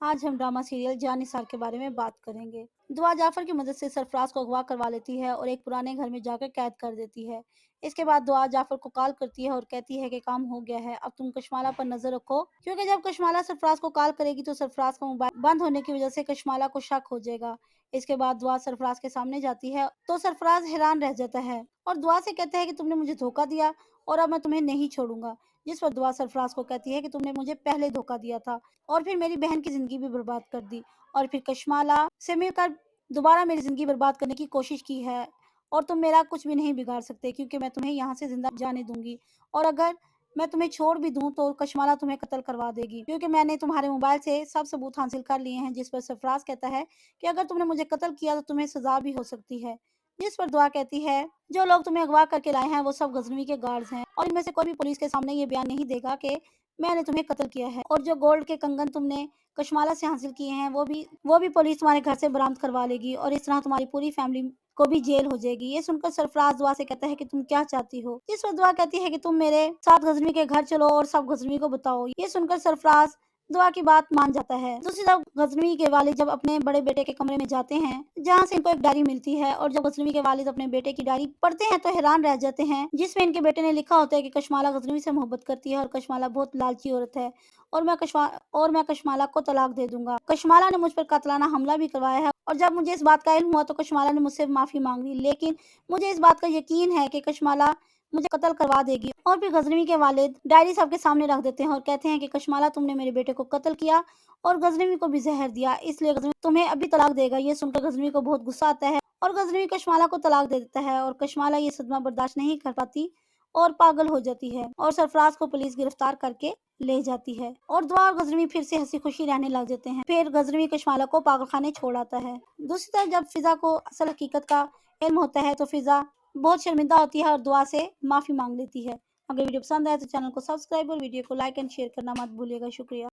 आज हम drama serial जान निसार के बारे में बात करेंगे। दुआ जाफर की मदद से सरफराज को अगवा करवा लेती है और एक पुराने घर में जाकर कैद कर देती है। इसके बाद दुआ जाफर को कॉल करती है और कहती है कि काम हो गया है, अब तुम कशमाला पर नजर रखो, क्योंकि जब कशमाला सरफराज को कॉल करेगी तो सरफराज का मोबाइल बंद होने की वजह से कशमाला को शक हो जाएगा। इसके बाद दुआ सरफराज के सामने जाती है तो सरफराज हैरान रह जाता है और दुआ से कहता है कि तुमने मुझे धोखा दिया और अब मैं तुम्हें नहीं छोड़ूंगा। जिस पर दुआ सरफराज को कहती है कि तुमने मुझे पहले धोखा दिया था और फिर मेरी बहन की जिंदगी भी बर्बाद कर दी और फिर कशमाला से मिलकर दोबारा मेरी जिंदगी बर्बाद करने की कोशिश की है और तुम मेरा कुछ भी नहीं बिगाड़ सकते, क्योंकि मैं तुम्हें यहाँ से जिंदा जाने दूंगी और अगर मैं तुम्हें छोड़ भी दूं तो कशमाला तुम्हें कत्ल करवा देगी, क्योंकि मैंने तुम्हारे मोबाइल से सब सबूत हासिल कर लिए हैं। जिस पर सरफराज कहता है कि अगर तुमने मुझे कत्ल किया तो तुम्हें सजा भी हो सकती है। जिस पर दुआ कहती है जो लोग तुम्हें अगवा करके लाए हैं वो सब गजनवी के गार्ड्स हैं और इनमें से कोई भी पुलिस के सामने ये बयान नहीं देगा कि मैंने तुम्हें कत्ल किया है, और जो गोल्ड के कंगन तुमने कशमाला से हासिल किए हैं वो भी पुलिस तुम्हारे घर से बरामद करवा लेगी और इस तरह तुम्हारी पूरी फैमिली को भी जेल हो जाएगी। ये सुनकर सरफराज दुआ से कहता है कि तुम क्या चाहती हो। इस पर दुआ कहती है कि तुम मेरे साथ गजनवी के घर चलो और सब गजनवी को बताओ। ये सुनकर सरफराज दुआ की बात मान जाता है। दूसरी तरफ गजनवी के वालिद जब अपने बड़े बेटे के कमरे में जाते हैं जहाँ से इनको एक डायरी मिलती है, और जब गजनवी के वालिद अपने बेटे की डायरी पढ़ते हैं तो हैरान रह जाते हैं, जिसमें इनके बेटे ने लिखा होता है कि कशमाला गजनवी से मोहब्बत करती है और कशमाला बहुत लालची औरत है और मैं कशमाला को तलाक दे दूंगा। कशमाला ने मुझ पर कातलाना हमला भी करवाया है और जब मुझे इस बात का इल्म हुआ तो कशमाला ने मुझसे माफी मांग ली, लेकिन मुझे इस बात का यकीन है कि कशमाला मुझे कत्ल करवा देगी। और फिर गजनवी के वालिद डायरी सबके सामने रख देते हैं और कहते हैं कि कशमाला तुमने मेरे बेटे को कत्ल किया और गजनवी को भी जहर दिया, इसलिए गजनवी तुम्हें अभी तलाक देगा। ये सुनकर गजनवी को बहुत गुस्सा आता है और गजनवी कशमाला को तलाक दे देता है और कशमाला ये सदमा बर्दाश्त नहीं कर पाती और पागल हो जाती है और सरफराज को पुलिस गिरफ्तार करके ले जाती है और दुआ और गजनवी फिर से हंसी खुशी रहने लग जाते हैं। फिर गजनवी कशमाला को पागलखाने छोड़ आता है। दूसरी तरफ जब फिजा को असल हकीकत का इल्म होता है तो फिजा बहुत शर्मिंदा होती है और दुआ से माफी मांग लेती है। अगर वीडियो पसंद आए तो चैनल को सब्सक्राइब और वीडियो को लाइक एंड शेयर करना मत भूलिएगा। शुक्रिया।